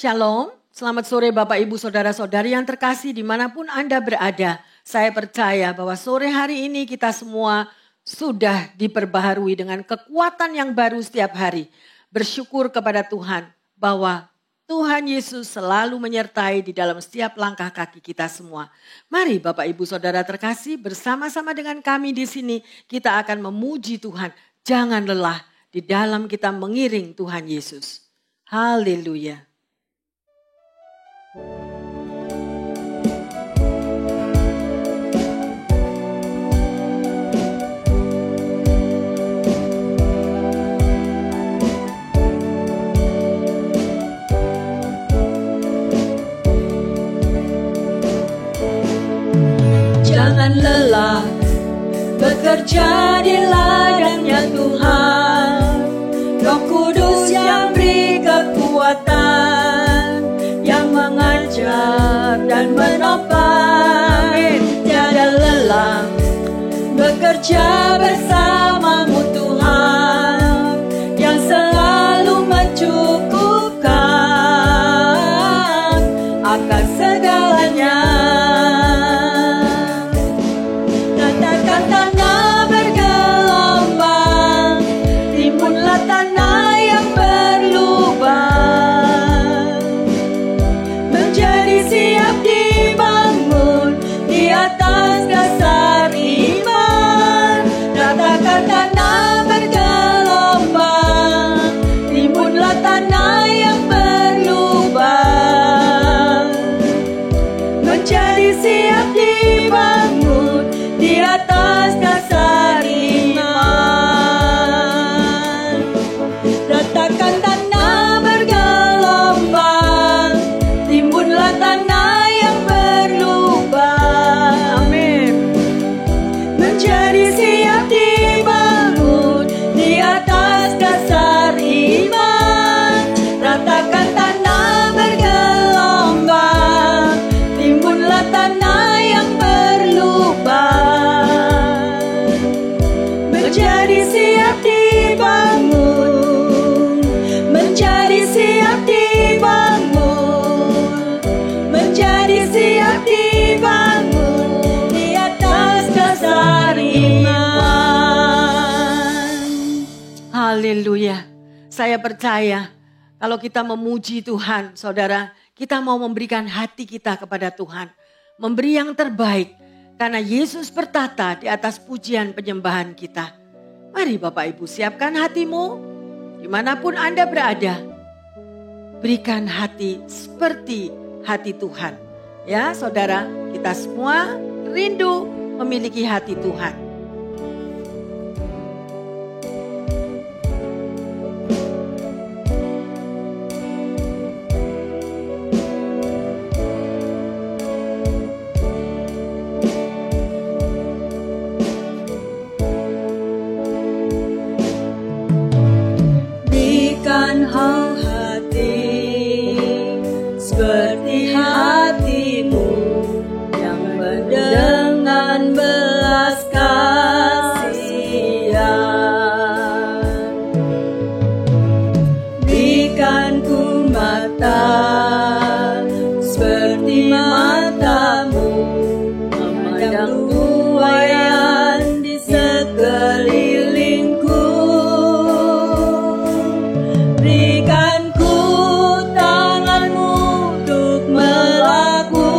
Shalom, selamat sore Bapak Ibu Saudara-saudari yang terkasih dimanapun Anda berada. Saya percaya bahwa sore hari ini kita semua sudah diperbaharui dengan kekuatan yang baru setiap hari. Bersyukur kepada Tuhan bahwa Tuhan Yesus selalu menyertai di dalam setiap langkah kaki kita semua. Mari Bapak Ibu Saudara terkasih bersama-sama dengan kami di sini kita akan memuji Tuhan. Jangan lelah di dalam kita mengiring Tuhan Yesus. Haleluya. Jangan lelah bekerja di ladangnya Tuhan. Roh Kudus yang beri kekuatan, yang mengajar dan menopang. Tiada lelah bekerja bersamamu Tuhan, yang selalu mencukupkan akan segalanya. Haleluya. Saya percaya kalau kita memuji Tuhan, saudara, kita mau memberikan hati kita kepada Tuhan. Memberi yang terbaik karena Yesus bertata di atas pujian penyembahan kita. Mari Bapak Ibu siapkan hatimu dimanapun Anda berada. Berikan hati seperti hati Tuhan. Ya saudara, kita semua rindu memiliki hati Tuhan. Seperti hatimu yang dengan belas kasihan. Berikan ku mata seperti matamu, memandang buayan di sekelilingku. Berikan ku tanganmu untuk melakukan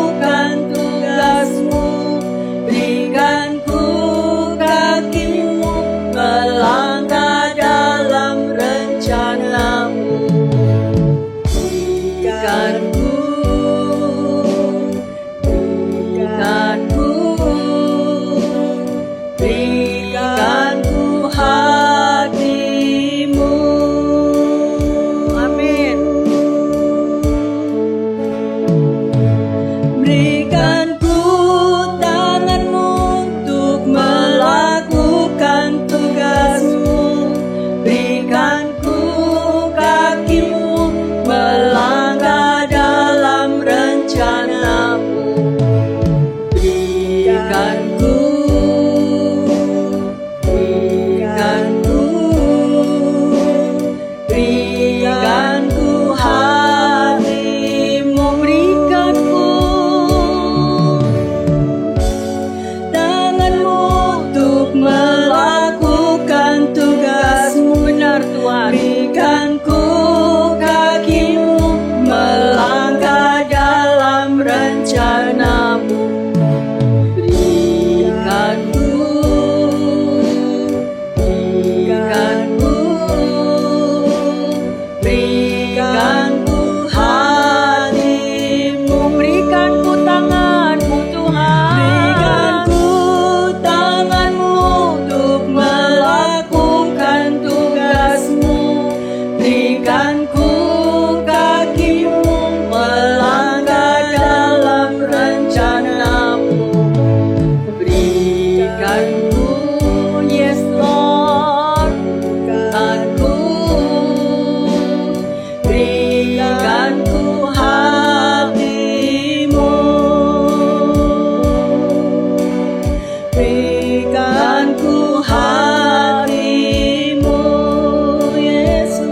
rencanamu. Berikanku hatimu. Berikanku tanganmu Tuhan. Berikanku tanganmu untuk melakukan tugasmu. Berikanku kakimu melangkah dalam rencanamu. Berikanku, Yes Lord. berikanku hatimu. Berikanku hatimu, Yesus.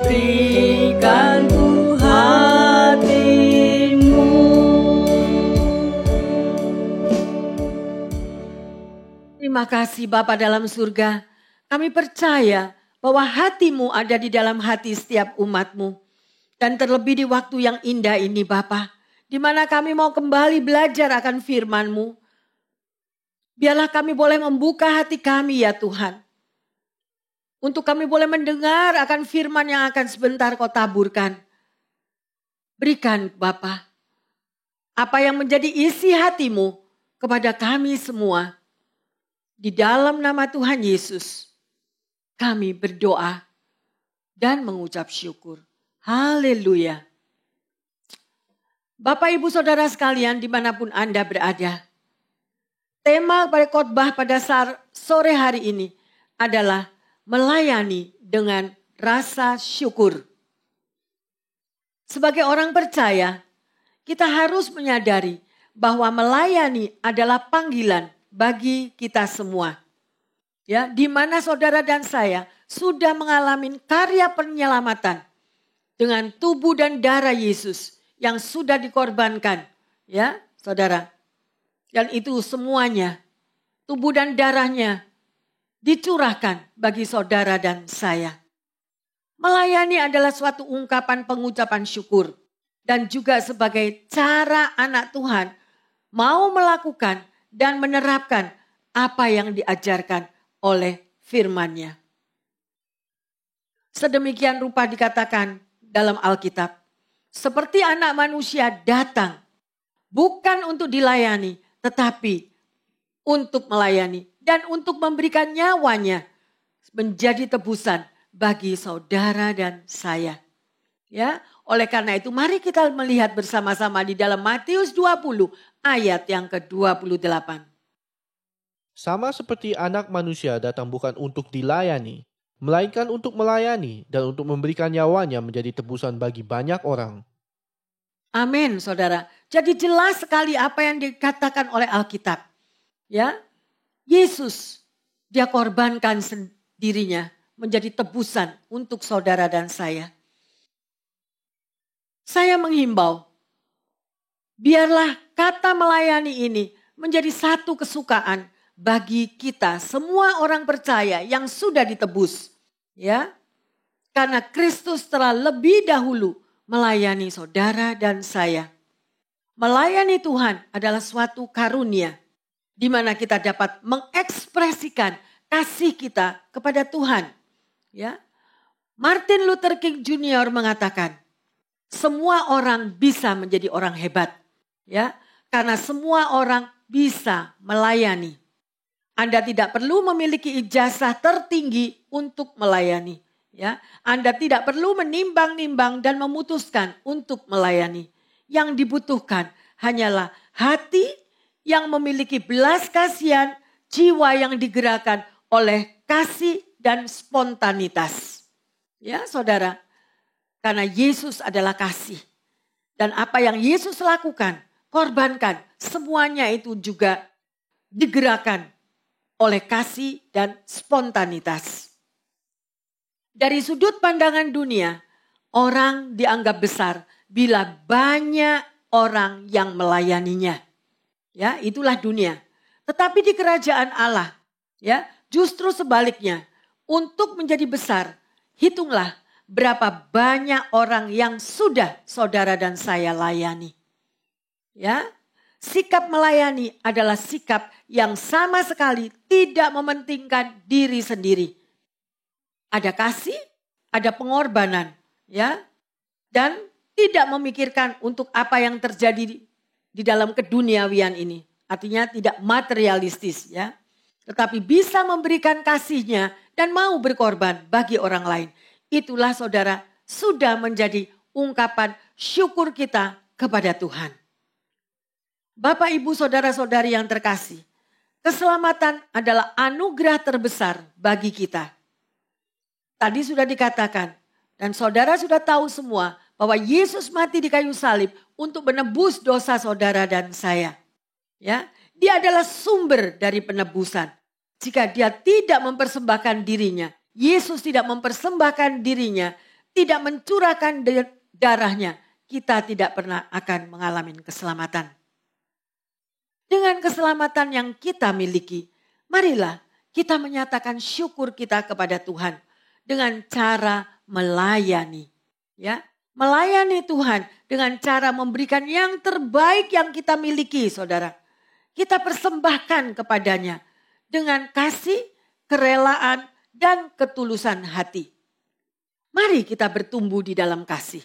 Berikanku hatimu. Terima kasih Bapa dalam surga. Kami percaya bahwa hatimu ada di dalam hati setiap umatmu. Dan terlebih di waktu yang indah ini Bapa, di mana kami mau kembali belajar akan firman-Mu. Biarlah kami boleh membuka hati kami ya Tuhan. Untuk kami boleh mendengar akan firman yang akan sebentar Kau taburkan. Berikan Bapa, apa yang menjadi isi hati-Mu kepada kami semua. Di dalam nama Tuhan Yesus, kami berdoa dan mengucap syukur. Haleluya. Bapak Ibu Saudara sekalian dimanapun Anda berada. Tema pada khotbah pada sore hari ini adalah melayani dengan rasa syukur. Sebagai orang percaya, kita harus menyadari bahwa melayani adalah panggilan bagi kita semua. Ya, di mana saudara dan saya sudah mengalami karya penyelamatan dengan tubuh dan darah Yesus yang sudah dikorbankan, ya, Saudara. Dan itu semuanya tubuh dan darahnya dicurahkan bagi saudara dan saya. Melayani adalah suatu ungkapan pengucapan syukur dan juga sebagai cara anak Tuhan mau melakukan dan menerapkan apa yang diajarkan oleh firman-Nya. Sedemikian rupa dikatakan dalam Alkitab. Seperti anak manusia datang bukan untuk dilayani tetapi untuk melayani dan untuk memberikan nyawanya menjadi tebusan bagi saudara dan saya. Ya, oleh karena itu mari kita melihat bersama-sama di dalam Matius 20 ayat yang ke-28. Sama seperti anak manusia datang bukan untuk dilayani, melainkan untuk melayani dan untuk memberikan nyawanya menjadi tebusan bagi banyak orang. Amin, saudara. Jadi jelas sekali apa yang dikatakan oleh Alkitab. Ya, Yesus dia korbankan dirinya menjadi tebusan untuk saudara dan saya. Saya menghimbau, biarlah kata melayani ini menjadi satu kesukaan bagi kita semua orang percaya yang sudah ditebus. Ya, karena Kristus telah lebih dahulu melayani saudara dan saya. Melayani Tuhan adalah suatu karunia di mana kita dapat mengekspresikan kasih kita kepada Tuhan. Ya, Martin Luther King Jr. mengatakan, semua orang bisa menjadi orang hebat, ya, karena semua orang bisa melayani. Anda tidak perlu memiliki ijazah tertinggi untuk melayani, ya. Anda tidak perlu menimbang-nimbang dan memutuskan untuk melayani. Yang dibutuhkan hanyalah hati yang memiliki belas kasihan, jiwa yang digerakkan oleh kasih dan spontanitas. Ya, saudara. Karena Yesus adalah kasih. Dan apa yang Yesus lakukan, korbankan, semuanya itu juga digerakkan oleh kasih dan spontanitas. Dari sudut pandangan dunia, orang dianggap besar bila banyak orang yang melayaninya. Ya, itulah dunia. Tetapi di kerajaan Allah, ya, justru sebaliknya, untuk menjadi besar, hitunglah berapa banyak orang yang sudah saudara dan saya layani. Ya, sikap melayani adalah sikap yang sama sekali tidak mementingkan diri sendiri. Ada kasih, ada pengorbanan, ya. Dan tidak memikirkan untuk apa yang terjadi di dalam keduniawian ini. Artinya tidak materialistis, ya. Tetapi bisa memberikan kasihnya dan mau berkorban bagi orang lain. Itulah saudara sudah menjadi ungkapan syukur kita kepada Tuhan. Bapak, Ibu, saudara-saudari yang terkasih, keselamatan adalah anugerah terbesar bagi kita. Tadi sudah dikatakan dan saudara sudah tahu semua bahwa Yesus mati di kayu salib untuk menebus dosa saudara dan saya. Ya, dia adalah sumber dari penebusan. Jika dia tidak mempersembahkan dirinya, Yesus tidak mempersembahkan dirinya, tidak mencurahkan darahnya, kita tidak pernah akan mengalami keselamatan. Dengan keselamatan yang kita miliki, marilah kita menyatakan syukur kita kepada Tuhan dengan cara melayani. Ya, melayani Tuhan dengan cara memberikan yang terbaik yang kita miliki, saudara. Kita persembahkan kepadanya dengan kasih, kerelaan, dan ketulusan hati. Mari kita bertumbuh di dalam kasih.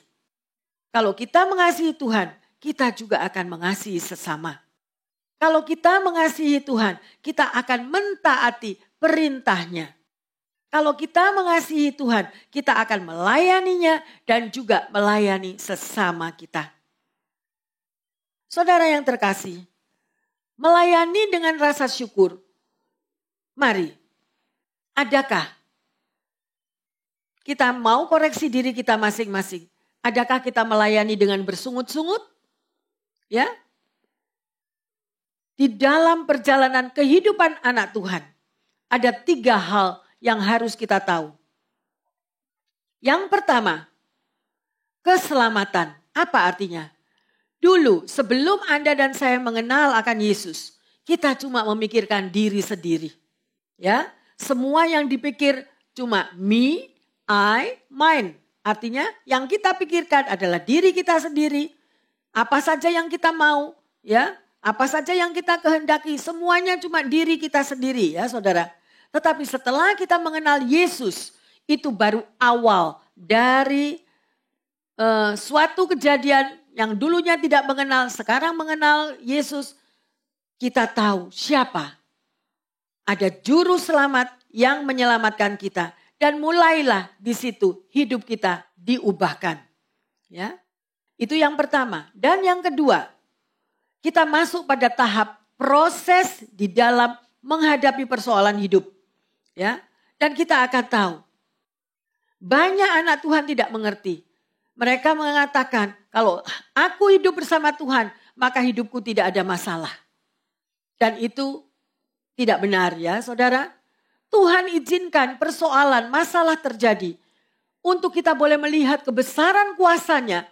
Kalau kita mengasihi Tuhan, kita juga akan mengasihi sesama. Kalau kita mengasihi Tuhan, kita akan mentaati perintahnya. Kalau kita mengasihi Tuhan, kita akan melayaninya dan juga melayani sesama kita. Saudara yang terkasih, melayani dengan rasa syukur. Mari, adakah kita mau koreksi diri kita masing-masing? Adakah kita melayani dengan bersungut-sungut? Ya? Di dalam perjalanan kehidupan anak Tuhan, ada 3 hal yang harus kita tahu. Yang pertama, keselamatan. Apa artinya? Dulu sebelum Anda dan saya mengenal akan Yesus, kita cuma memikirkan diri sendiri. Ya, semua yang dipikir cuma me, I, mine. Artinya yang kita pikirkan adalah diri kita sendiri. Apa saja yang kita mau, ya. Apa saja yang kita kehendaki, semuanya cuma diri kita sendiri, ya saudara. Tetapi setelah kita mengenal Yesus, itu baru awal dari suatu kejadian yang dulunya tidak mengenal, sekarang mengenal Yesus. Kita tahu siapa. Ada juru selamat yang menyelamatkan kita. Dan mulailah di situ hidup kita diubahkan. Ya, itu yang pertama. Dan yang kedua, kita masuk pada tahap proses di dalam menghadapi persoalan hidup. Ya, dan kita akan tahu. Banyak anak Tuhan tidak mengerti. Mereka mengatakan, kalau aku hidup bersama Tuhan, maka hidupku tidak ada masalah. Dan itu tidak benar, ya saudara. Tuhan izinkan persoalan, masalah terjadi. Untuk kita boleh melihat kebesaran kuasanya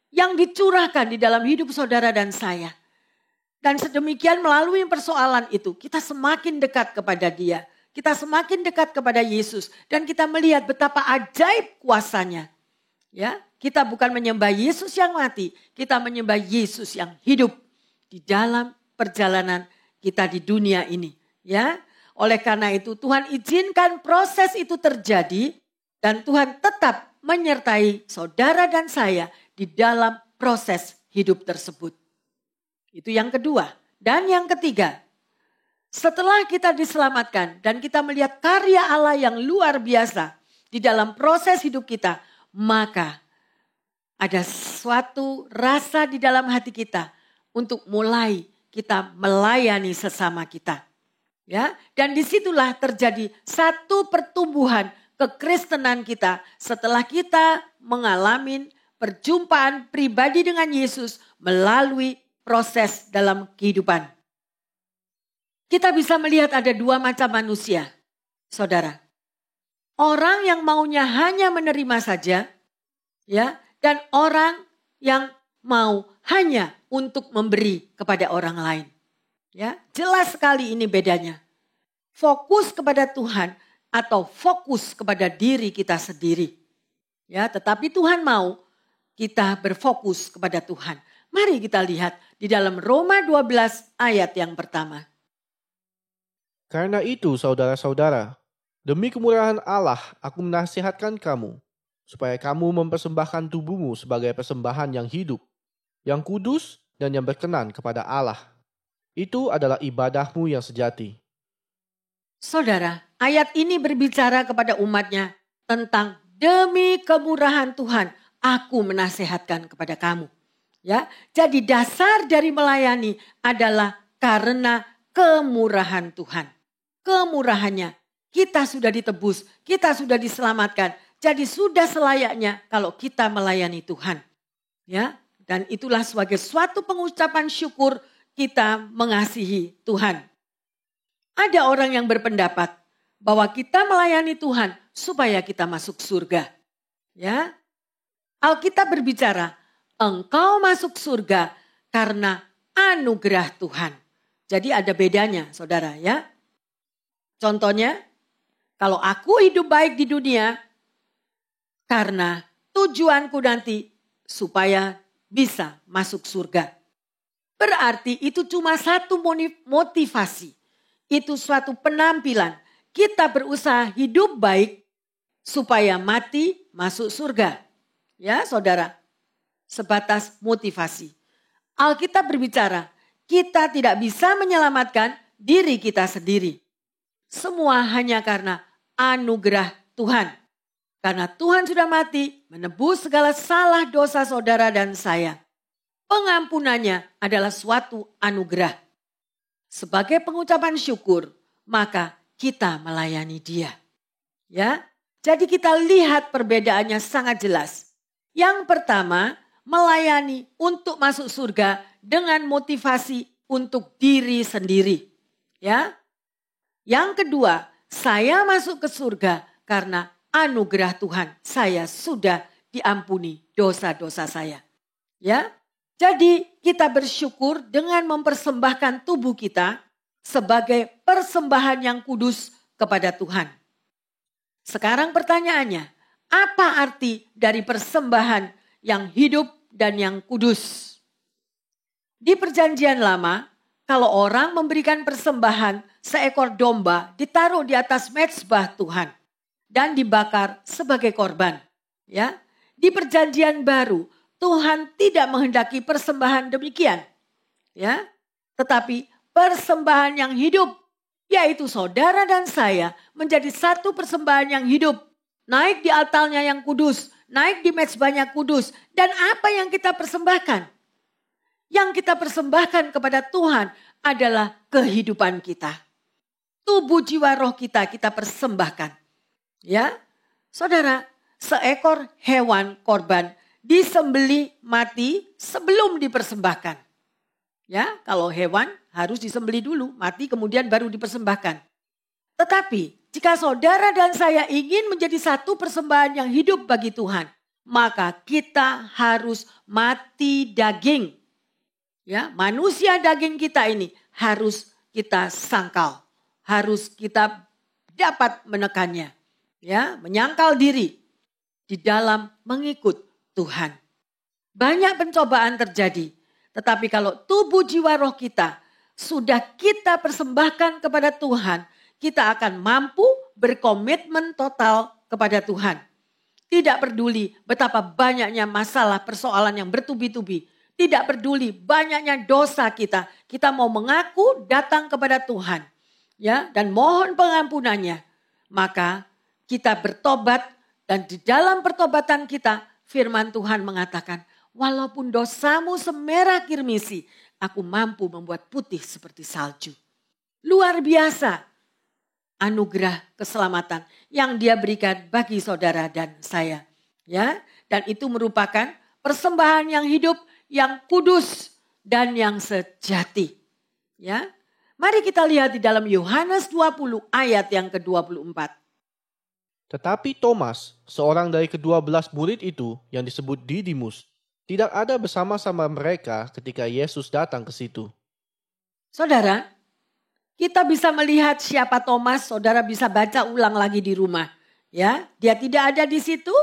yang dicurahkan di dalam hidup saudara dan saya. Dan sedemikian melalui persoalan itu kita semakin dekat kepada Dia. Kita semakin dekat kepada Yesus. Dan kita melihat betapa ajaib kuasanya. Ya, kita bukan menyembah Yesus yang mati. Kita menyembah Yesus yang hidup di dalam perjalanan kita di dunia ini. Ya, oleh karena itu Tuhan izinkan proses itu terjadi. Dan Tuhan tetap menyertai saudara dan saya di dalam proses hidup tersebut. Itu yang kedua. Dan yang ketiga, setelah kita diselamatkan dan kita melihat karya Allah yang luar biasa di dalam proses hidup kita, maka ada suatu rasa di dalam hati kita untuk mulai kita melayani sesama kita. Ya, dan disitulah terjadi satu pertumbuhan kekristenan kita setelah kita mengalami perjumpaan pribadi dengan Yesus melalui proses dalam kehidupan. Kita bisa melihat ada 2 macam manusia, saudara. Orang yang maunya hanya menerima saja, ya, dan orang yang mau hanya untuk memberi kepada orang lain. Ya, jelas sekali ini bedanya. Fokus kepada Tuhan atau fokus kepada diri kita sendiri. Ya, tetapi Tuhan mau kita berfokus kepada Tuhan. Mari kita lihat di dalam Roma 12 ayat yang pertama. Karena itu, saudara-saudara, demi kemurahan Allah, aku menasihatkan kamu, supaya kamu mempersembahkan tubuhmu sebagai persembahan yang hidup, yang kudus, dan yang berkenan kepada Allah. Itu adalah ibadahmu yang sejati. Saudara, ayat ini berbicara kepada umatnya tentang demi kemurahan Tuhan, aku menasihatkan kepada kamu. Ya, jadi dasar dari melayani adalah karena kemurahan Tuhan. Kemurahannya, kita sudah ditebus, kita sudah diselamatkan. Jadi sudah selayaknya kalau kita melayani Tuhan. Ya, dan itulah sebagai suatu pengucapan syukur kita mengasihi Tuhan. Ada orang yang berpendapat bahwa kita melayani Tuhan supaya kita masuk surga. Ya, Alkitab berbicara, engkau masuk surga karena anugerah Tuhan. Jadi ada bedanya, saudara ya. Contohnya, kalau aku hidup baik di dunia, karena tujuanku nanti supaya bisa masuk surga. Berarti itu cuma satu motivasi. Itu suatu penampilan. Kita berusaha hidup baik supaya mati masuk surga. Ya saudara. Sebatas motivasi. Alkitab berbicara, kita tidak bisa menyelamatkan diri kita sendiri. Semua hanya karena anugerah Tuhan. Karena Tuhan sudah mati, menebus segala salah dosa saudara dan saya. Pengampunannya adalah suatu anugerah. Sebagai pengucapan syukur, maka kita melayani Dia. Ya, jadi kita lihat perbedaannya sangat jelas. Yang pertama, melayani untuk masuk surga dengan motivasi untuk diri sendiri. Ya. Yang kedua, saya masuk ke surga karena anugerah Tuhan. Saya sudah diampuni dosa-dosa saya. Ya. Jadi kita bersyukur dengan mempersembahkan tubuh kita sebagai persembahan yang kudus kepada Tuhan. Sekarang pertanyaannya, apa arti dari persembahan yang hidup dan yang kudus? Di Perjanjian Lama, kalau orang memberikan persembahan seekor domba ditaruh di atas mezbah Tuhan dan dibakar sebagai korban. Ya, di Perjanjian Baru Tuhan tidak menghendaki persembahan demikian. Ya, tetapi persembahan yang hidup, yaitu saudara dan saya menjadi satu persembahan yang hidup. Naik di altarnya yang kudus, naik di mezbahnya kudus. Dan apa yang kita persembahkan? Yang kita persembahkan kepada Tuhan adalah kehidupan kita. Tubuh jiwa roh kita persembahkan. Ya, saudara, seekor hewan korban disembelih mati sebelum dipersembahkan. Ya, kalau hewan harus disembelih dulu, mati kemudian baru dipersembahkan. Tetapi jika saudara dan saya ingin menjadi satu persembahan yang hidup bagi Tuhan, maka kita harus mati daging. Ya, manusia daging kita ini harus kita sangkal, harus kita dapat menekannya, ya, menyangkal diri di dalam mengikut Tuhan. Banyak pencobaan terjadi, tetapi kalau tubuh jiwa roh kita sudah kita persembahkan kepada Tuhan, kita akan mampu berkomitmen total kepada Tuhan. Tidak peduli betapa banyaknya masalah persoalan yang bertubi-tubi. Tidak peduli banyaknya dosa kita. Kita mau mengaku datang kepada Tuhan. Ya, dan mohon pengampunannya. Maka kita bertobat dan di dalam pertobatan kita firman Tuhan mengatakan, walaupun dosamu semerah kirmisi, aku mampu membuat putih seperti salju. Luar biasa anugerah keselamatan yang Dia berikan bagi saudara dan saya. Ya, dan itu merupakan persembahan yang hidup, yang kudus dan yang sejati. Ya. Mari kita lihat di dalam Yohanes 20 ayat yang ke-24. Tetapi Thomas, seorang dari ke-12 murid itu yang disebut Didimus, tidak ada bersama-sama mereka ketika Yesus datang ke situ. Saudara, kita bisa melihat siapa Thomas, saudara bisa baca ulang lagi di rumah. Ya, dia tidak ada di situ,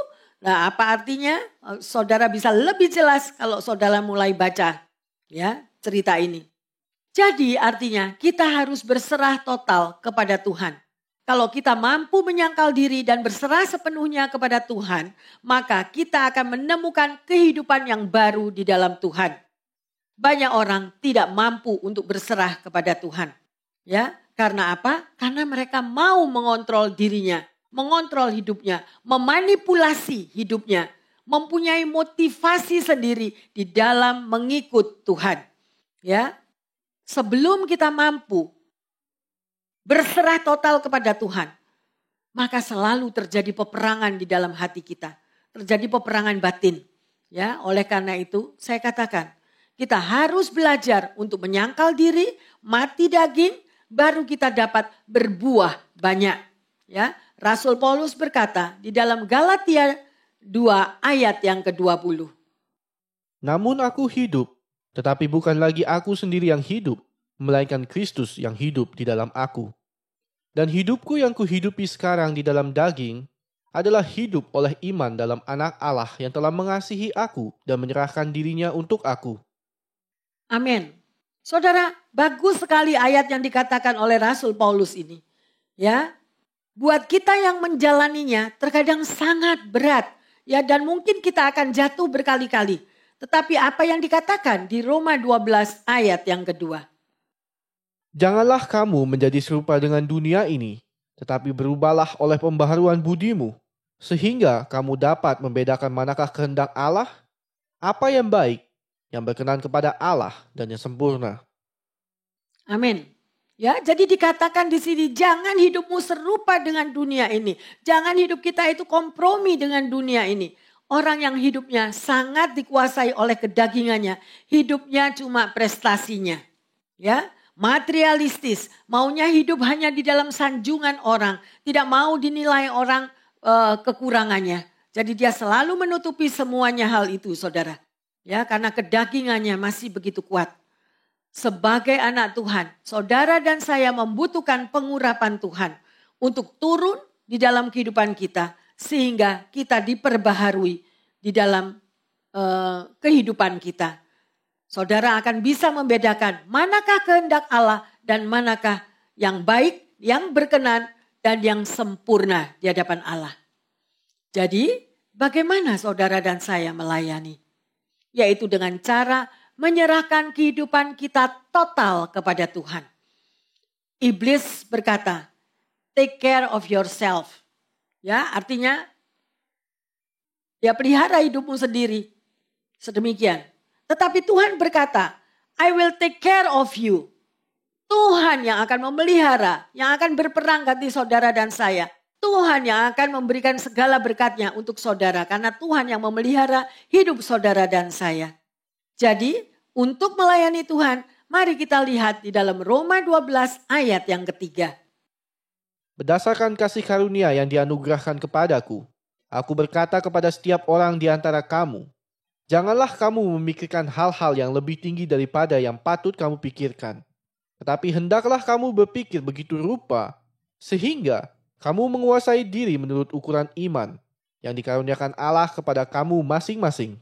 Nah, apa artinya? Saudara bisa lebih jelas kalau saudara mulai baca ya cerita ini. Jadi artinya kita harus berserah total kepada Tuhan. Kalau kita mampu menyangkal diri dan berserah sepenuhnya kepada Tuhan, maka kita akan menemukan kehidupan yang baru di dalam Tuhan. Banyak orang tidak mampu untuk berserah kepada Tuhan. Ya, karena apa? Karena mereka mau mengontrol dirinya, mengontrol hidupnya, memanipulasi hidupnya, mempunyai motivasi sendiri di dalam mengikut Tuhan. Ya. Sebelum kita mampu berserah total kepada Tuhan, maka selalu terjadi peperangan di dalam hati kita. Terjadi peperangan batin. Ya, oleh karena itu saya katakan, kita harus belajar untuk menyangkal diri, mati daging, baru kita dapat berbuah banyak. Ya, Rasul Paulus berkata di dalam Galatia 2 ayat yang ke-20. Namun aku hidup, tetapi bukan lagi aku sendiri yang hidup, melainkan Kristus yang hidup di dalam aku. Dan hidupku yang kuhidupi sekarang di dalam daging adalah hidup oleh iman dalam Anak Allah yang telah mengasihi aku dan menyerahkan dirinya untuk aku. Amin. Saudara, bagus sekali ayat yang dikatakan oleh Rasul Paulus ini. Ya, buat kita yang menjalaninya terkadang sangat berat. Ya, dan mungkin kita akan jatuh berkali-kali. Tetapi apa yang dikatakan di Roma 12 ayat yang kedua. Janganlah kamu menjadi serupa dengan dunia ini, tetapi berubahlah oleh pembaharuan budimu, sehingga kamu dapat membedakan manakah kehendak Allah, apa yang baik, yang berkenan kepada Allah dan yang sempurna. Amin. Ya, jadi dikatakan di sini jangan hidupmu serupa dengan dunia ini. Jangan hidup kita itu kompromi dengan dunia ini. Orang yang hidupnya sangat dikuasai oleh kedagingannya, hidupnya cuma prestasinya. Ya, materialistis, maunya hidup hanya di dalam sanjungan orang, tidak mau dinilai orang kekurangannya. Jadi dia selalu menutupi semuanya hal itu, Saudara. Ya, karena kedagingannya masih begitu kuat. Sebagai anak Tuhan, saudara dan saya membutuhkan pengurapan Tuhan untuk turun di dalam kehidupan kita sehingga kita diperbaharui di dalam kehidupan kita. Saudara akan bisa membedakan manakah kehendak Allah dan manakah yang baik, yang berkenan dan yang sempurna di hadapan Allah. Jadi bagaimana saudara dan saya melayani? Yaitu dengan cara menyerahkan kehidupan kita total kepada Tuhan. Iblis berkata, take care of yourself. Ya, artinya ya pelihara hidupmu sendiri. Sedemikian. Tetapi Tuhan berkata, I will take care of you. Tuhan yang akan memelihara, yang akan berperang ganti saudara dan saya. Tuhan yang akan memberikan segala berkatnya untuk saudara. Karena Tuhan yang memelihara hidup saudara dan saya. Jadi untuk melayani Tuhan, mari kita lihat di dalam Roma 12 ayat yang ketiga. Berdasarkan kasih karunia yang dianugerahkan kepadaku, aku berkata kepada setiap orang di antara kamu, janganlah kamu memikirkan hal-hal yang lebih tinggi daripada yang patut kamu pikirkan. Tetapi hendaklah kamu berpikir begitu rupa, sehingga kamu menguasai diri menurut ukuran iman yang dikaruniakan Allah kepada kamu masing-masing.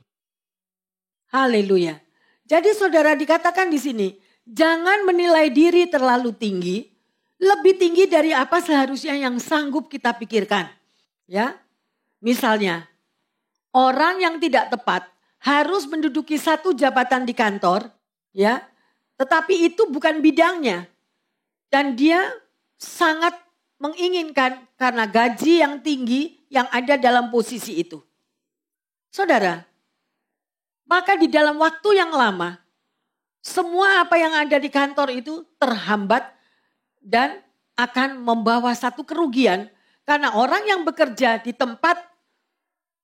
Haleluya. Jadi saudara dikatakan di sini, jangan menilai diri terlalu tinggi, lebih tinggi dari apa seharusnya yang sanggup kita pikirkan. Ya, misalnya orang yang tidak tepat harus menduduki satu jabatan di kantor, ya, tetapi itu bukan bidangnya dan dia sangat menginginkan karena gaji yang tinggi yang ada dalam posisi itu. Saudara. Maka di dalam waktu yang lama, semua apa yang ada di kantor itu terhambat dan akan membawa satu kerugian. Karena orang yang bekerja di tempat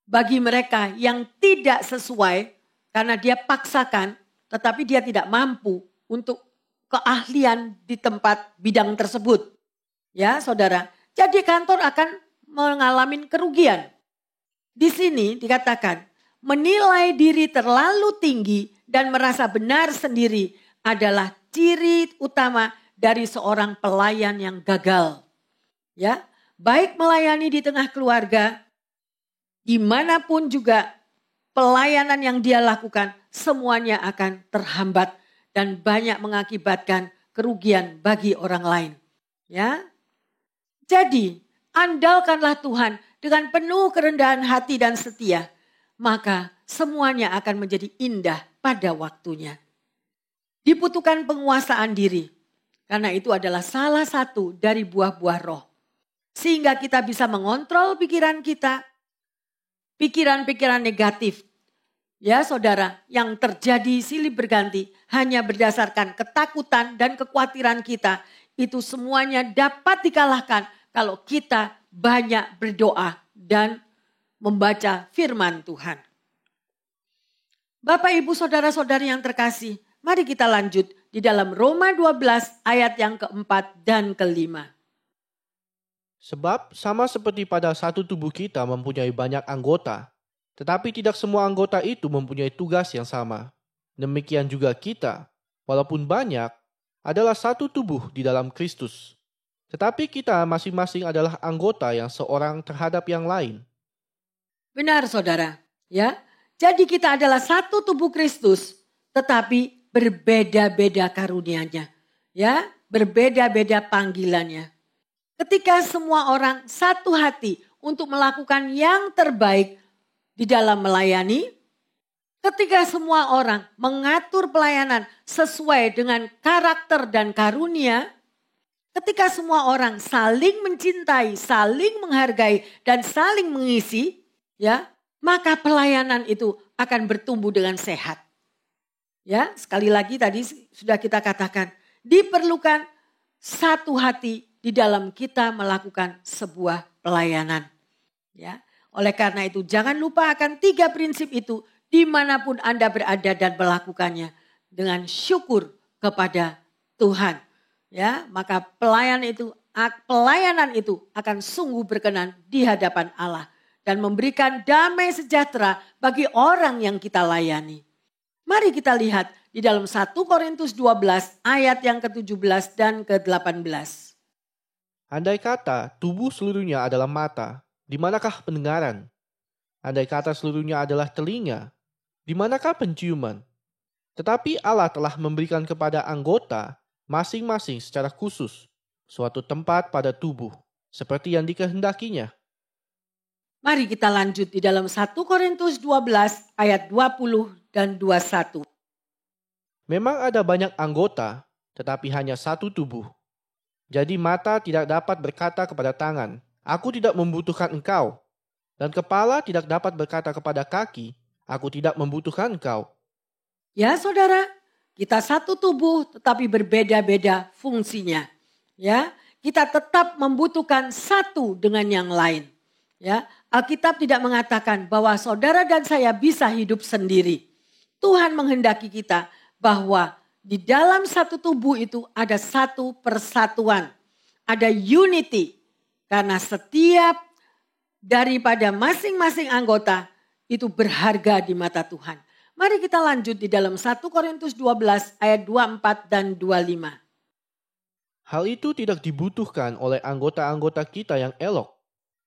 bagi mereka yang tidak sesuai, karena dia paksakan, tetapi dia tidak mampu untuk keahlian di tempat bidang tersebut. Ya saudara, jadi kantor akan mengalami kerugian. Di sini dikatakan, menilai diri terlalu tinggi dan merasa benar sendiri adalah ciri utama dari seorang pelayan yang gagal. Ya, baik melayani di tengah keluarga, dimanapun juga pelayanan yang dia lakukan semuanya akan terhambat dan banyak mengakibatkan kerugian bagi orang lain. Ya. Jadi, andalkanlah Tuhan dengan penuh kerendahan hati dan setia, maka semuanya akan menjadi indah pada waktunya. Dibutuhkan penguasaan diri, karena itu adalah salah satu dari buah-buah roh. Sehingga kita bisa mengontrol pikiran kita, pikiran-pikiran negatif. Ya saudara, yang terjadi silih berganti hanya berdasarkan ketakutan dan kekhawatiran kita. Itu semuanya dapat dikalahkan kalau kita banyak berdoa dan membaca firman Tuhan. Bapak, Ibu, Saudara-saudari yang terkasih, mari kita lanjut di dalam Roma 12 ayat yang keempat dan kelima. Sebab sama seperti pada satu tubuh kita mempunyai banyak anggota, tetapi tidak semua anggota itu mempunyai tugas yang sama. Demikian juga kita, walaupun banyak, adalah satu tubuh di dalam Kristus. Tetapi kita masing-masing adalah anggota yang seorang terhadap yang lain. Benar saudara, ya. Jadi kita adalah satu tubuh Kristus, tetapi berbeda-beda karunianya. Ya, berbeda-beda panggilannya. Ketika semua orang satu hati untuk melakukan yang terbaik di dalam melayani, ketika semua orang mengatur pelayanan sesuai dengan karakter dan karunia, ketika semua orang saling mencintai, saling menghargai, dan saling mengisi, ya, maka pelayanan itu akan bertumbuh dengan sehat. Ya, sekali lagi tadi sudah kita katakan, diperlukan satu hati di dalam kita melakukan sebuah pelayanan. Ya, oleh karena itu jangan lupa akan 3 prinsip itu dimanapun Anda berada dan melakukannya dengan syukur kepada Tuhan. Ya, maka pelayanan itu akan sungguh berkenan di hadapan Allah dan memberikan damai sejahtera bagi orang yang kita layani. Mari kita lihat di dalam 1 Korintus 12 ayat yang ke-17 dan ke-18. Andai kata tubuh seluruhnya adalah mata, di manakah pendengaran? Andai kata seluruhnya adalah telinga, di manakah penciuman? Tetapi Allah telah memberikan kepada anggota masing-masing secara khusus suatu tempat pada tubuh, seperti yang dikehendakinya. Mari kita lanjut di dalam 1 Korintus 12 ayat 20 dan 21. Memang ada banyak anggota, tetapi hanya satu tubuh. Jadi mata tidak dapat berkata kepada tangan, aku tidak membutuhkan engkau. Dan kepala tidak dapat berkata kepada kaki, aku tidak membutuhkan engkau. Ya saudara, kita satu tubuh tetapi berbeda-beda fungsinya. Ya, kita tetap membutuhkan satu dengan yang lain. Ya, Alkitab tidak mengatakan bahwa saudara dan saya bisa hidup sendiri. Tuhan menghendaki kita bahwa di dalam satu tubuh itu ada satu persatuan. Ada unity. Karena setiap daripada masing-masing anggota itu berharga di mata Tuhan. Mari kita lanjut di dalam 1 Korintus 12 ayat 24 dan 25. Hal itu tidak dibutuhkan oleh anggota-anggota kita yang elok.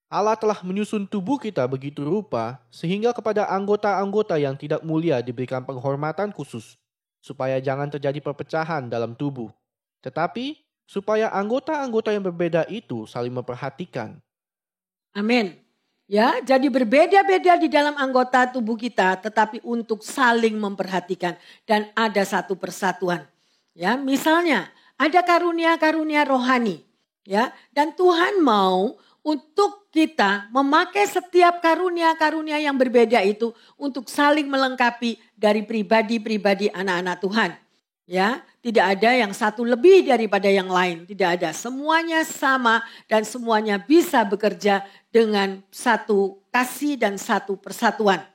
Allah telah menyusun tubuh kita begitu rupa sehingga kepada anggota-anggota yang tidak mulia diberikan penghormatan khusus. Supaya jangan terjadi perpecahan dalam tubuh. Tetapi supaya anggota-anggota yang berbeda itu saling memperhatikan. Amin. Ya, jadi berbeda-beda di dalam anggota tubuh kita tetapi untuk saling memperhatikan dan ada satu persatuan. Ya, misalnya ada karunia-karunia rohani, ya, dan Tuhan mau untuk kita memakai setiap karunia-karunia yang berbeda itu untuk saling melengkapi dari pribadi-pribadi anak-anak Tuhan. Ya, tidak ada yang satu lebih daripada yang lain, tidak ada. Semuanya sama dan semuanya bisa bekerja dengan satu kasih dan satu persatuan.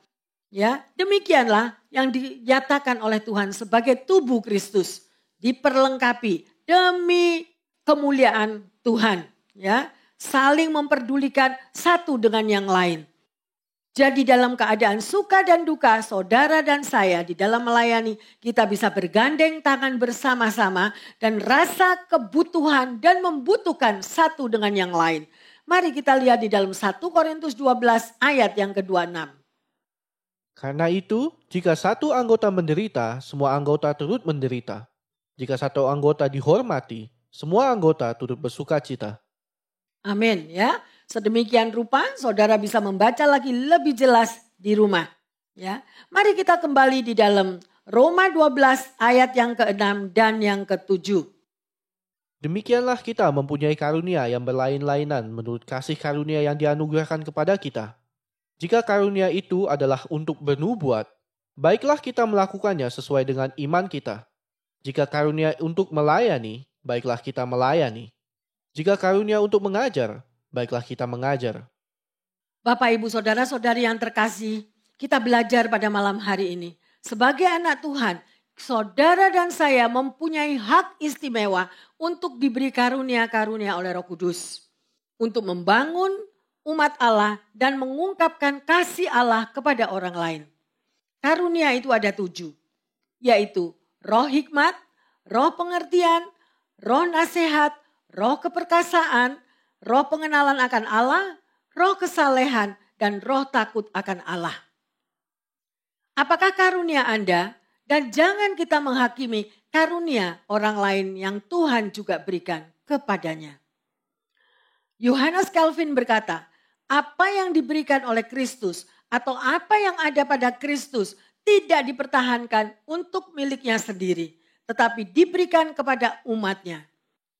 Ya, demikianlah yang dinyatakan oleh Tuhan sebagai tubuh Kristus, diperlengkapi demi kemuliaan Tuhan, ya. Saling memperdulikan satu dengan yang lain. Jadi dalam keadaan suka dan duka, saudara dan saya di dalam melayani, kita bisa bergandeng tangan bersama-sama dan rasa kebutuhan dan membutuhkan satu dengan yang lain. Mari kita lihat di dalam 1 Korintus 12 ayat yang ke-26. Karena itu, jika satu anggota menderita, semua anggota turut menderita. Jika satu anggota dihormati, semua anggota turut bersuka cita. Amin ya. Sedemikian rupa saudara bisa membaca lagi lebih jelas di rumah. Ya, mari kita kembali di dalam Roma 12 ayat yang ke-6 dan yang ke-7. Demikianlah kita mempunyai karunia yang berlain-lainan menurut kasih karunia yang dianugerahkan kepada kita. Jika karunia itu adalah untuk bernubuat, baiklah kita melakukannya sesuai dengan iman kita. Jika karunia untuk melayani, baiklah kita melayani. Jika karunia untuk mengajar, baiklah kita mengajar. Bapak, Ibu, Saudara-saudari yang terkasih, kita belajar pada malam hari ini. Sebagai anak Tuhan, saudara dan saya mempunyai hak istimewa untuk diberi karunia-karunia oleh Roh Kudus. Untuk membangun umat Allah dan mengungkapkan kasih Allah kepada orang lain. Karunia itu ada 7, yaitu roh hikmat, roh pengertian, roh nasihat, roh keperkasaan, roh pengenalan akan Allah, roh kesalehan, dan roh takut akan Allah. Apakah karunia Anda? Dan jangan kita menghakimi karunia orang lain yang Tuhan juga berikan kepadanya. Yohanes Calvin berkata, apa yang diberikan oleh Kristus atau apa yang ada pada Kristus tidak dipertahankan untuk miliknya sendiri, tetapi diberikan kepada umatnya.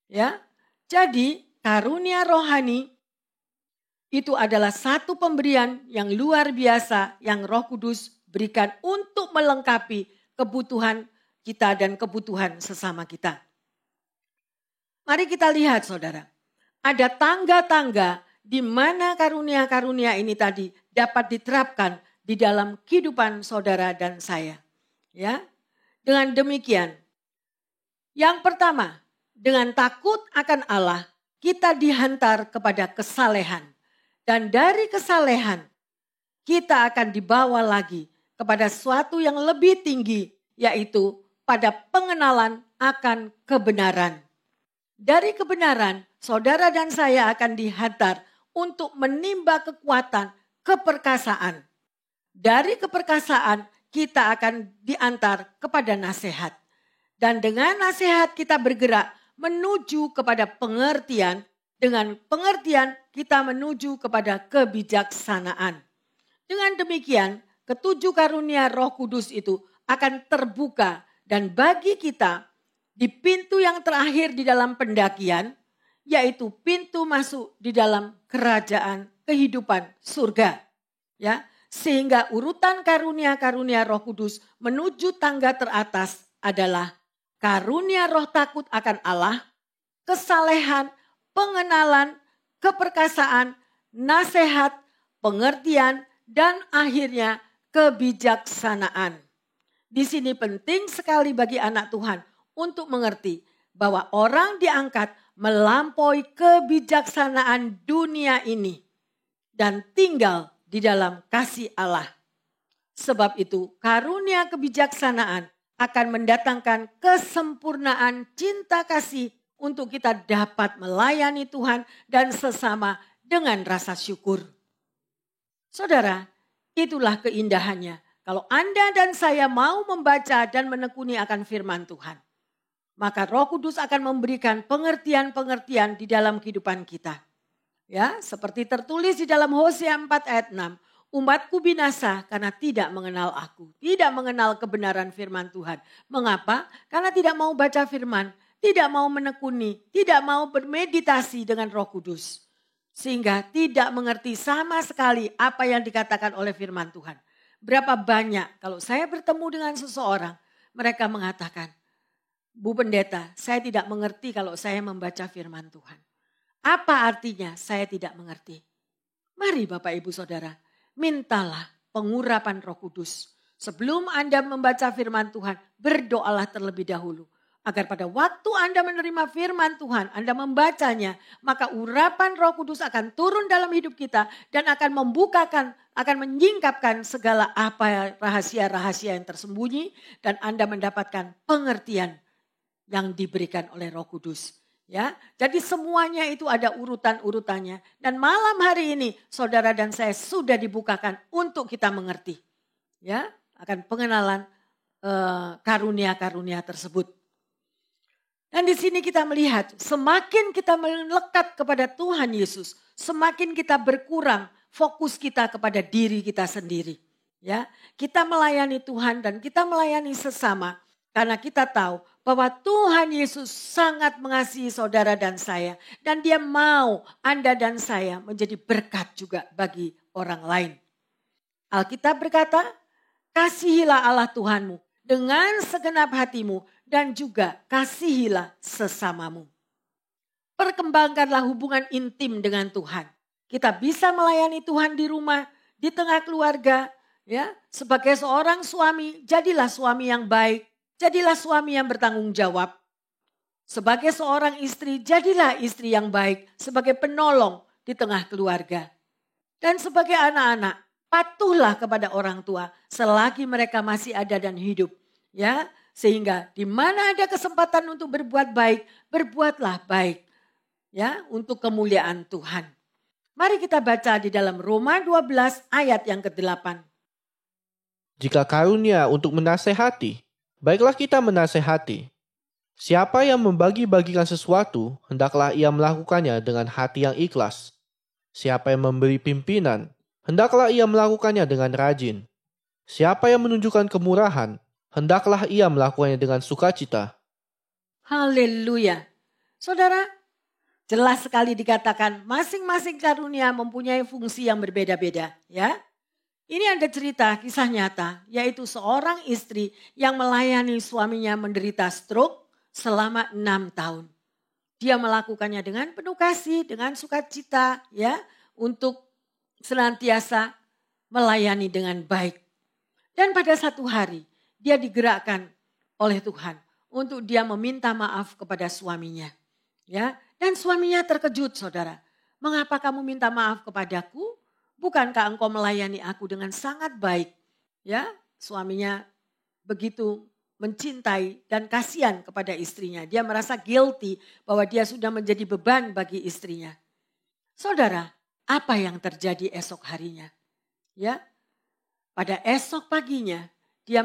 Ya, jadi karunia rohani itu adalah satu pemberian yang luar biasa yang Roh Kudus berikan untuk melengkapi kebutuhan kita dan kebutuhan sesama kita. Mari kita lihat saudara, ada tangga-tangga di mana karunia-karunia ini tadi dapat diterapkan di dalam kehidupan saudara dan saya. Ya, dengan demikian, yang pertama, dengan takut akan Allah, kita dihantar kepada kesalehan. Dan dari kesalehan, kita akan dibawa lagi kepada suatu yang lebih tinggi, yaitu pada pengenalan akan kebenaran. Dari kebenaran, saudara dan saya akan dihantar untuk menimba kekuatan keperkasaan. Dari keperkasaan, kita akan diantar kepada nasihat. Dan dengan nasihat kita bergerak menuju kepada pengertian. Dengan pengertian kita menuju kepada kebijaksanaan. Dengan demikian, ketujuh karunia Roh Kudus itu akan terbuka dan bagi kita di pintu yang terakhir di dalam pendakian, yaitu pintu masuk di dalam kerajaan kehidupan surga. Ya, sehingga urutan karunia-karunia Roh Kudus menuju tangga teratas adalah karunia roh takut akan Allah, kesalehan, pengenalan, keperkasaan, nasihat, pengertian, dan akhirnya kebijaksanaan. Di sini penting sekali bagi anak Tuhan untuk mengerti bahwa orang diangkat melampaui kebijaksanaan dunia ini dan tinggal di dalam kasih Allah. Sebab itu karunia kebijaksanaan akan mendatangkan kesempurnaan cinta kasih untuk kita dapat melayani Tuhan dan sesama dengan rasa syukur. Saudara, itulah keindahannya. Kalau Anda dan saya mau membaca dan menekuni akan firman Tuhan, maka Roh Kudus akan memberikan pengertian-pengertian di dalam kehidupan kita. Ya, seperti tertulis di dalam Hosea 4 ayat 6. Umatku binasa karena tidak mengenal aku. Tidak mengenal kebenaran firman Tuhan. Mengapa? Karena tidak mau baca firman. Tidak mau menekuni. Tidak mau bermeditasi dengan Roh Kudus. Sehingga tidak mengerti sama sekali apa yang dikatakan oleh firman Tuhan. Berapa banyak kalau saya bertemu dengan seseorang. Mereka mengatakan, Bu Pendeta, saya tidak mengerti kalau saya membaca firman Tuhan. Apa artinya saya tidak mengerti? Mari Bapak Ibu Saudara, mintalah pengurapan Roh Kudus. Sebelum Anda membaca firman Tuhan, berdoalah terlebih dahulu. Agar pada waktu Anda menerima firman Tuhan, Anda membacanya, maka urapan Roh Kudus akan turun dalam hidup kita dan akan membukakan, akan menyingkapkan segala apa rahasia-rahasia yang tersembunyi dan Anda mendapatkan pengertian yang diberikan oleh Roh Kudus. Ya, jadi semuanya itu ada urutan-urutannya. Dan malam hari ini saudara dan saya sudah dibukakan untuk kita mengerti. Ya, akan pengenalan karunia-karunia tersebut. Dan di sini kita melihat semakin kita melekat kepada Tuhan Yesus, semakin kita berkurang fokus kita kepada diri kita sendiri. Ya, kita melayani Tuhan dan kita melayani sesama karena kita tahu bahwa Tuhan Yesus sangat mengasihi saudara dan saya. Dan dia mau Anda dan saya menjadi berkat juga bagi orang lain. Alkitab berkata, kasihilah Allah Tuhanmu dengan segenap hatimu dan juga kasihilah sesamamu. Perkembangkanlah hubungan intim dengan Tuhan. Kita bisa melayani Tuhan di rumah, di tengah keluarga. Ya, sebagai seorang suami, jadilah suami yang baik. Jadilah suami yang bertanggung jawab. Sebagai seorang istri, jadilah istri yang baik. Sebagai penolong di tengah keluarga. Dan sebagai anak-anak, patuhlah kepada orang tua selagi mereka masih ada dan hidup. Ya, sehingga di mana ada kesempatan untuk berbuat baik, berbuatlah baik. Ya, untuk kemuliaan Tuhan. Mari kita baca di dalam Roma 12 ayat yang ke-8. Jika karunia untuk menasehati, baiklah kita menasehati. Siapa yang membagi-bagikan sesuatu, hendaklah ia melakukannya dengan hati yang ikhlas. Siapa yang memberi pimpinan, hendaklah ia melakukannya dengan rajin. Siapa yang menunjukkan kemurahan, hendaklah ia melakukannya dengan sukacita. Haleluya. Saudara, jelas sekali dikatakan masing-masing karunia mempunyai fungsi yang berbeda-beda. Ya. Ini ada cerita kisah nyata, yaitu seorang istri yang melayani suaminya menderita stroke selama 6 tahun. Dia melakukannya dengan penuh kasih, dengan sukacita, ya, untuk senantiasa melayani dengan baik. Dan pada satu hari, dia digerakkan oleh Tuhan untuk dia meminta maaf kepada suaminya. Ya, dan suaminya terkejut, saudara. Mengapa kamu minta maaf kepadaku? Bukankah engkau melayani aku dengan sangat baik? Ya, suaminya begitu mencintai dan kasihan kepada istrinya. Dia merasa guilty bahwa dia sudah menjadi beban bagi istrinya. Saudara, apa yang terjadi esok harinya? Ya, pada esok paginya dia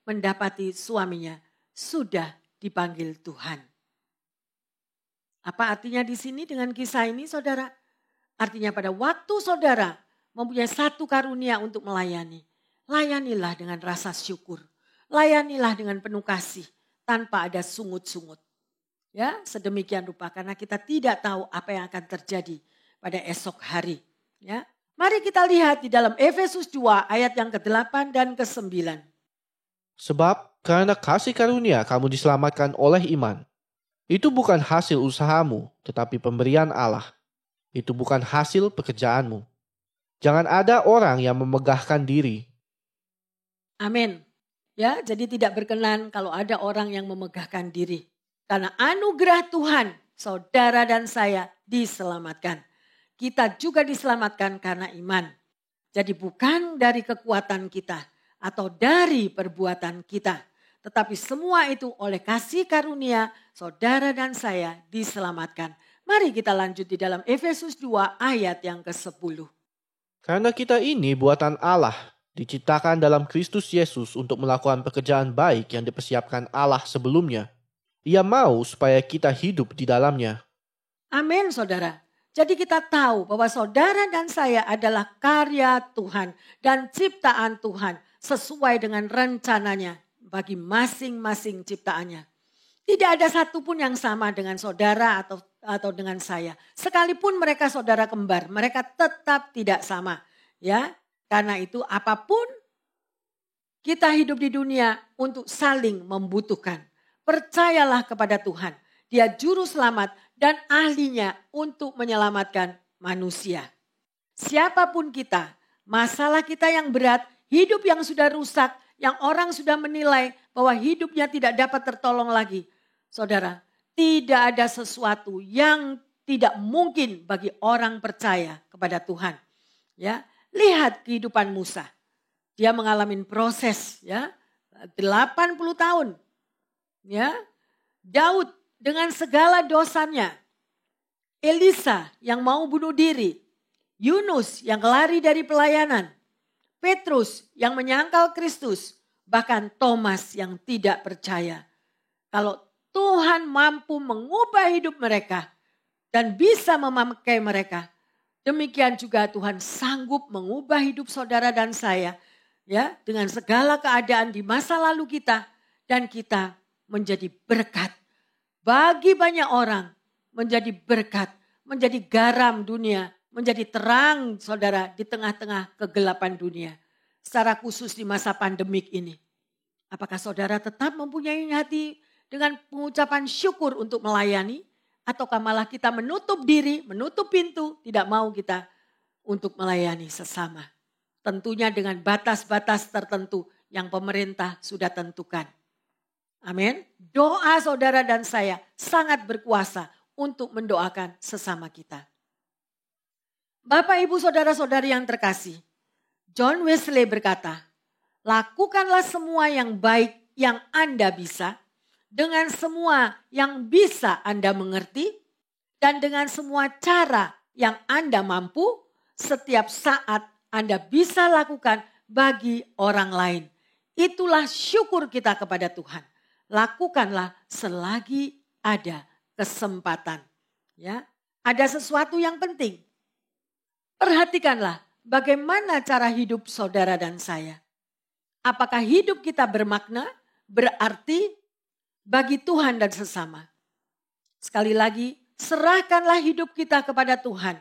mendapati suaminya sudah dipanggil Tuhan. Apa artinya di sini dengan kisah ini, saudara? Artinya pada waktu saudara mempunyai satu karunia untuk melayani. Layanilah dengan rasa syukur. Layanilah dengan penuh kasih tanpa ada sungut-sungut. Ya, sedemikian rupa karena kita tidak tahu apa yang akan terjadi pada esok hari. Ya, mari kita lihat di dalam Efesus 2 ayat yang ke-8 dan ke-9. Sebab karena kasih karunia kamu diselamatkan oleh iman. Itu bukan hasil usahamu, tetapi pemberian Allah. Itu bukan hasil pekerjaanmu. Jangan ada orang yang memegahkan diri. Amin. Ya, jadi tidak berkenan kalau ada orang yang memegahkan diri. Karena anugerah Tuhan, saudara dan saya diselamatkan. Kita juga diselamatkan karena iman. Jadi bukan dari kekuatan kita atau dari perbuatan kita. Tetapi semua itu oleh kasih karunia, saudara dan saya diselamatkan. Mari kita lanjut di dalam Efesus 2 ayat yang ke-10. Karena kita ini buatan Allah, diciptakan dalam Kristus Yesus untuk melakukan pekerjaan baik yang dipersiapkan Allah sebelumnya. Ia mau supaya kita hidup di dalamnya. Amin, saudara. Jadi kita tahu bahwa saudara dan saya adalah karya Tuhan dan ciptaan Tuhan sesuai dengan rencananya bagi masing-masing ciptaannya. Tidak ada satupun yang sama dengan saudara atau dengan saya. Sekalipun mereka saudara kembar, mereka tetap tidak sama. Ya, karena itu apapun kita hidup di dunia untuk saling membutuhkan. Percayalah kepada Tuhan. Dia juru selamat dan ahlinya untuk menyelamatkan manusia. Siapapun kita, masalah kita yang berat, hidup yang sudah rusak, yang orang sudah menilai bahwa hidupnya tidak dapat tertolong lagi. Saudara, tidak ada sesuatu yang tidak mungkin bagi orang percaya kepada Tuhan. Ya, lihat kehidupan Musa. Dia mengalami proses ya 80 tahun. Ya. Daud dengan segala dosanya. Elisa yang mau bunuh diri. Yunus yang lari dari pelayanan. Petrus yang menyangkal Kristus. Bahkan Thomas yang tidak percaya. Kalau Tuhan mampu mengubah hidup mereka dan bisa memakai mereka, demikian juga Tuhan sanggup mengubah hidup saudara dan saya, ya, dengan segala keadaan di masa lalu kita, dan kita menjadi berkat bagi banyak orang, menjadi berkat, menjadi garam dunia, menjadi terang saudara di tengah-tengah kegelapan dunia. Secara khusus di masa pandemik ini. Apakah saudara tetap mempunyai hati dengan pengucapan syukur untuk melayani? Ataukah malah kita menutup diri, menutup pintu, tidak mau kita untuk melayani sesama. Tentunya dengan batas-batas tertentu yang pemerintah sudah tentukan. Amin. Doa saudara dan saya sangat berkuasa untuk mendoakan sesama kita. Bapak, Ibu, saudara-saudari yang terkasih, John Wesley berkata, lakukanlah semua yang baik yang Anda bisa, dengan semua yang bisa Anda mengerti, dan dengan semua cara yang Anda mampu, setiap saat Anda bisa lakukan bagi orang lain. Itulah syukur kita kepada Tuhan. Lakukanlah selagi ada kesempatan. Ya, ada sesuatu yang penting. Perhatikanlah bagaimana cara hidup saudara dan saya. Apakah hidup kita bermakna, berarti bagi Tuhan dan sesama. Sekali lagi, serahkanlah hidup kita kepada Tuhan.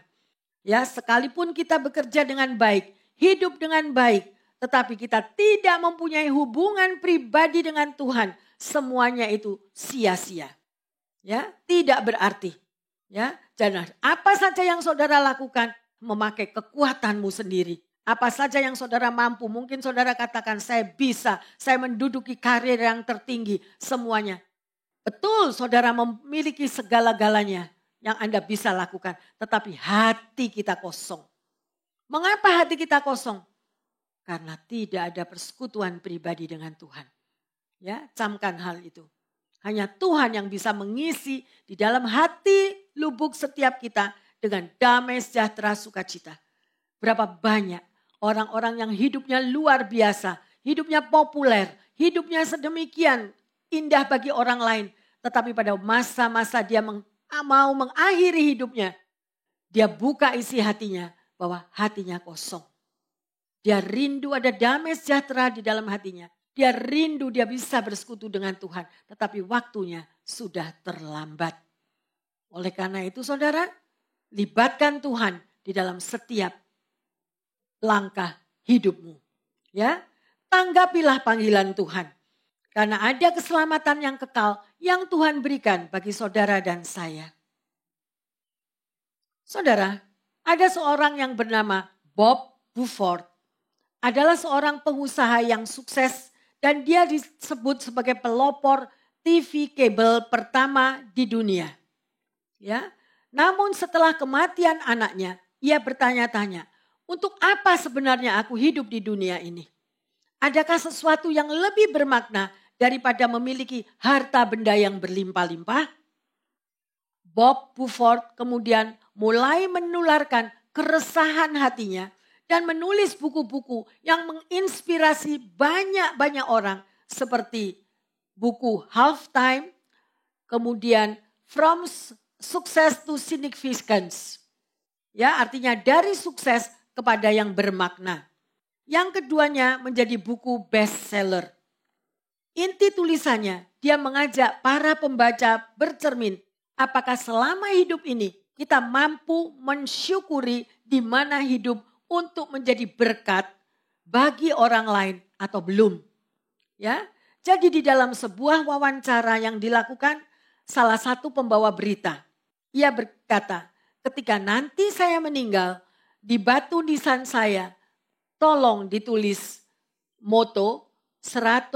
Ya, sekalipun kita bekerja dengan baik, hidup dengan baik, tetapi kita tidak mempunyai hubungan pribadi dengan Tuhan, semuanya itu sia-sia. Ya, tidak berarti. Ya, jangan apa saja yang saudara lakukan memakai kekuatanmu sendiri. Apa saja yang saudara mampu, mungkin saudara katakan saya bisa, saya menduduki karir yang tertinggi, semuanya. Betul, saudara memiliki segala-galanya yang Anda bisa lakukan, tetapi hati kita kosong. Mengapa hati kita kosong? Karena tidak ada persekutuan pribadi dengan Tuhan. Ya, camkan hal itu. Hanya Tuhan yang bisa mengisi di dalam hati lubuk setiap kita dengan damai sejahtera sukacita. Berapa banyak orang-orang yang hidupnya luar biasa, hidupnya populer, hidupnya sedemikian indah bagi orang lain. Tetapi pada masa-masa dia mau mengakhiri hidupnya, dia buka isi hatinya bahwa hatinya kosong. Dia rindu ada damai sejahtera di dalam hatinya. Dia rindu dia bisa bersekutu dengan Tuhan. Tetapi waktunya sudah terlambat. Oleh karena itu saudara, libatkan Tuhan di dalam setiap langkah hidupmu. Ya, tanggapilah panggilan Tuhan. Karena ada keselamatan yang kekal yang Tuhan berikan bagi saudara dan saya. Saudara, ada seorang yang bernama Bob Buford. Adalah seorang pengusaha yang sukses dan dia disebut sebagai pelopor TV kabel pertama di dunia. Ya, namun setelah kematian anaknya, ia bertanya-tanya, untuk apa sebenarnya aku hidup di dunia ini? Adakah sesuatu yang lebih bermakna daripada memiliki harta benda yang berlimpah-limpah? Bob Buford kemudian mulai menularkan keresahan hatinya dan menulis buku-buku yang menginspirasi banyak-banyak orang seperti buku Halftime, kemudian From Success to Significance. Ya, artinya dari sukses kepada yang bermakna. Yang keduanya menjadi buku bestseller. Inti tulisannya, dia mengajak para pembaca bercermin apakah selama hidup ini kita mampu mensyukuri di mana hidup untuk menjadi berkat bagi orang lain atau belum. Ya, jadi di dalam sebuah wawancara yang dilakukan salah satu pembawa berita, ia berkata, ketika nanti saya meninggal, di batu nisan saya, tolong ditulis moto 100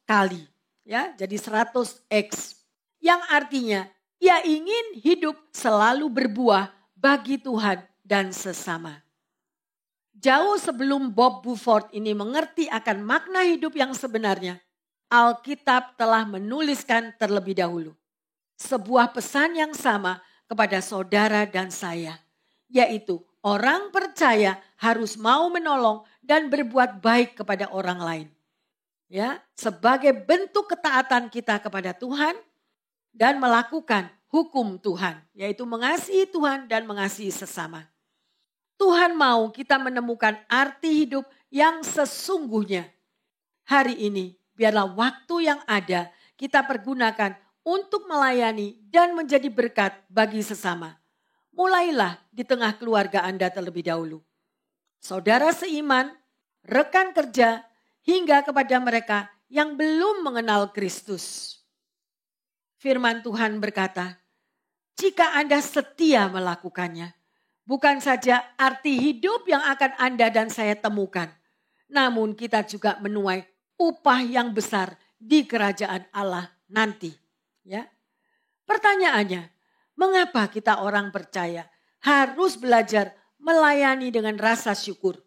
kali. Ya, jadi 100x. Yang artinya, ia ingin hidup selalu berbuah bagi Tuhan dan sesama. Jauh sebelum Bob Buford ini mengerti akan makna hidup yang sebenarnya, Alkitab telah menuliskan terlebih dahulu. sebuah pesan yang sama kepada saudara dan saya, yaitu orang percaya harus mau menolong dan berbuat baik kepada orang lain. Ya, sebagai bentuk ketaatan kita kepada Tuhan dan melakukan hukum Tuhan, yaitu mengasihi Tuhan dan mengasihi sesama. Tuhan mau kita menemukan arti hidup yang sesungguhnya. Hari ini, biarlah waktu yang ada kita pergunakan untuk melayani dan menjadi berkat bagi sesama. Mulailah di tengah keluarga Anda terlebih dahulu. Saudara seiman, rekan kerja, hingga kepada mereka yang belum mengenal Kristus. Firman Tuhan berkata, jika Anda setia melakukannya, bukan saja arti hidup yang akan Anda dan saya temukan, namun kita juga menuai upah yang besar di kerajaan Allah nanti. Ya. Pertanyaannya, mengapa kita orang percaya harus belajar melayani dengan rasa syukur?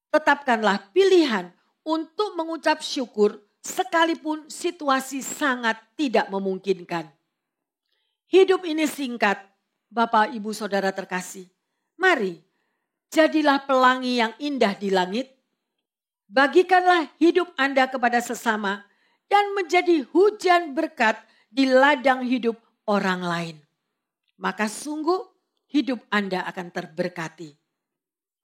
Tetapkanlah pilihan untuk mengucap syukur sekalipun situasi sangat tidak memungkinkan. Hidup ini singkat, Bapak, Ibu, Saudara terkasih. Mari, jadilah pelangi yang indah di langit. Bagikanlah hidup Anda kepada sesama dan menjadi hujan berkat di ladang hidup orang lain. Maka sungguh hidup Anda akan terberkati.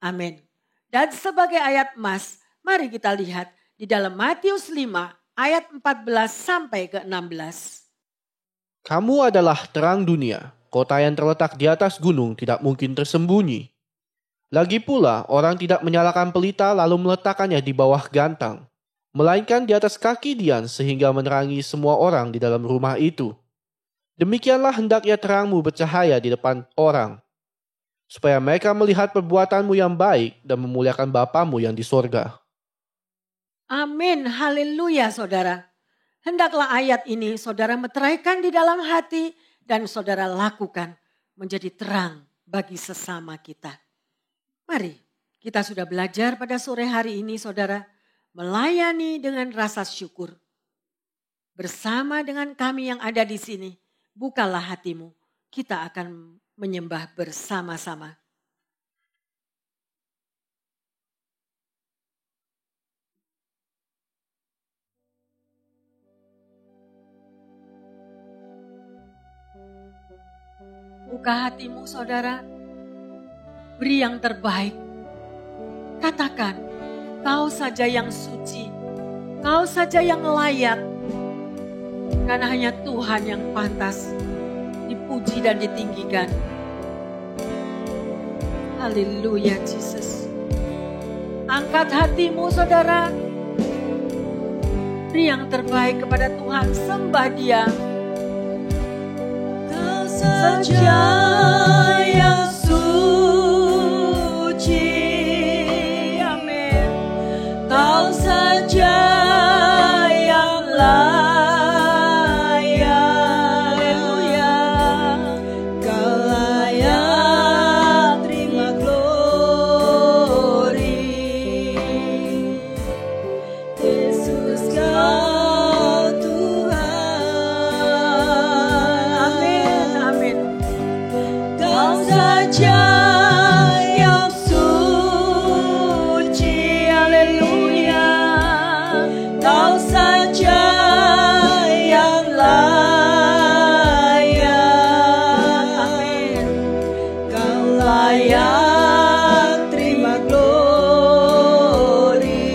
Amin. Dan sebagai ayat emas, mari kita lihat di dalam Matius 5 ayat 14 sampai ke 16. Kamu adalah terang dunia. Kota yang terletak di atas gunung tidak mungkin tersembunyi. Lagi pula, orang tidak menyalakan pelita lalu meletakkannya di bawah gantang, melainkan di atas kaki dian sehingga menerangi semua orang di dalam rumah itu. Demikianlah hendaknya terangmu bercahaya di depan orang, supaya mereka melihat perbuatanmu yang baik dan memuliakan Bapamu yang di sorga. Amin, haleluya saudara. Hendaklah ayat ini saudara meteraikan di dalam hati dan saudara lakukan menjadi terang bagi sesama kita. Mari, kita sudah belajar pada sore hari ini saudara, melayani dengan rasa syukur. Bersama dengan kami yang ada di sini, bukalah hatimu, kita akan menyembah bersama-sama. Buka hatimu saudara, beri yang terbaik. Katakan, kau saja yang suci, kau saja yang layak. Karena hanya Tuhan yang pantas dipuji dan ditinggikan. Haleluya Jesus. Angkat hatimu saudara, beri yang terbaik kepada Tuhan, sembah Dia. Saja yang suci, Amin. Kau saja yang layak, Haleluya. Kau layak terima glory. Yesus kau Tuhan. Amin, amin. Kau saja yang suci, haleluya. Kau saja yang layak, Amin. Kau layak terima glory.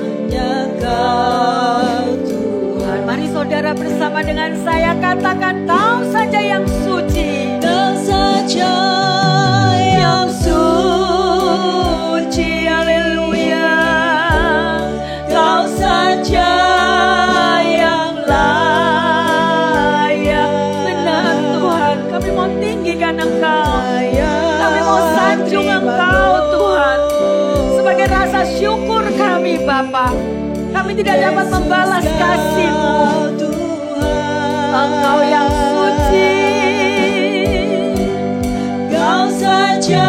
Hanya Kau Tuhan. Mari saudara bersama dengan saya katakan, kau saja yang suci. Kau saja yang suci, haleluya. Kau saja yang layak. Benar Tuhan, kami mau tinggikan Engkau. Kami mau sanjung Engkau Tuhan. Sebagai rasa syukur kami Bapa, kami tidak dapat membalas kasih-Mu. Engkau yang suci. Kau saja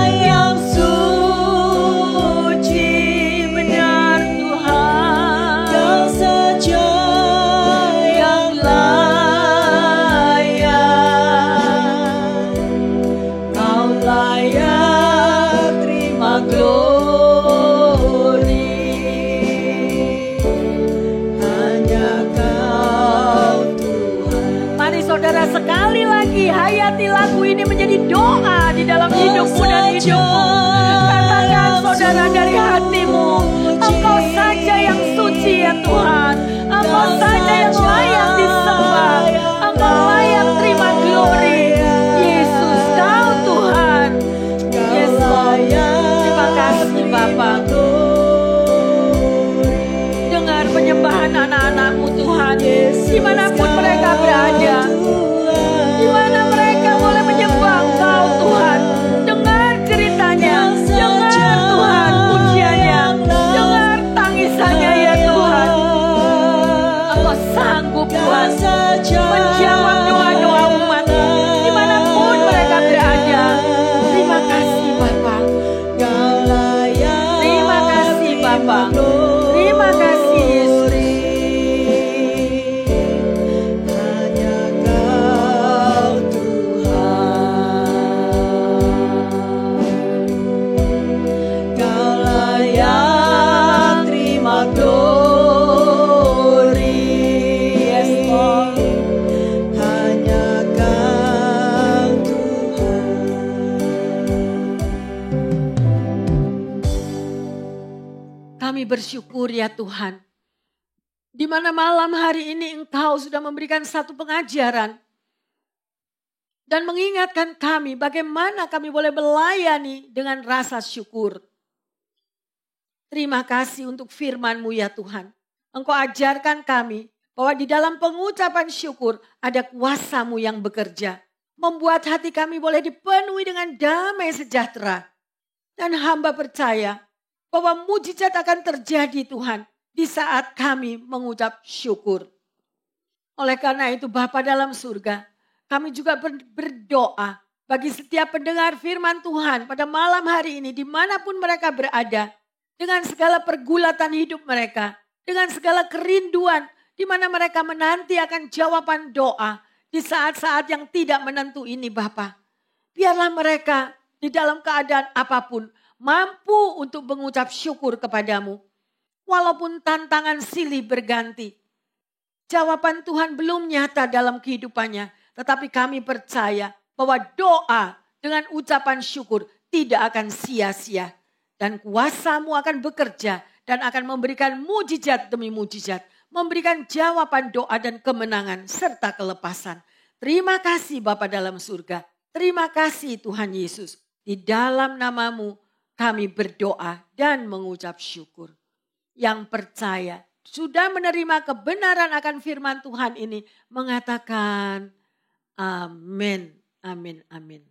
yang suci, Benar Tuhan. Kau saja persembahan anak-anak-Mu Tuhan. Dimanapun mereka berada. Di mana mereka boleh menyembah Engkau Tuhan. Dengar ceritanya. Dengar Tuhan pujiannya. Dengar tangisannya ya Tuhan. Engkau sanggup Tuhan menjawab doa-doa umat dimanapun mereka berada. Terima kasih Bapa. Terima kasih Bapa. Terima kasih Yesus. Hanya Kau Tuhan. Kaulah yang terima glory. Yes, Lord. Hanya Kau Tuhan. Kami bersyukur ya Tuhan. Di mana malam hari ini Engkau sudah memberikan satu pengajaran. Dan mengingatkan kami bagaimana kami boleh melayani dengan rasa syukur. Terima kasih untuk firman-Mu ya Tuhan. Engkau ajarkan kami bahwa di dalam pengucapan syukur ada kuasa-Mu yang bekerja. Membuat hati kami boleh dipenuhi dengan damai sejahtera. Dan hamba percaya bahwa mujizat akan terjadi Tuhan di saat kami mengucap syukur. Oleh karena itu Bapa dalam surga, kami juga berdoa bagi setiap pendengar firman Tuhan pada malam hari ini dimanapun mereka berada. Dengan segala pergulatan hidup mereka, dengan segala kerinduan di mana mereka menanti akan jawaban doa di saat-saat yang tidak menentu ini Bapa. Biarlah mereka di dalam keadaan apapun mampu untuk mengucap syukur kepadamu. Walaupun tantangan silih berganti. Jawaban Tuhan belum nyata dalam kehidupannya. Tetapi kami percaya bahwa doa dengan ucapan syukur tidak akan sia-sia. Dan kuasa-Mu akan bekerja dan akan memberikan mujizat demi mujizat. Memberikan jawaban doa dan kemenangan serta kelepasan. Terima kasih Bapa dalam surga. Terima kasih Tuhan Yesus. Di dalam nama-Mu kami berdoa dan mengucap syukur. Yang percaya sudah menerima kebenaran akan firman Tuhan ini mengatakan amin, amin, amin.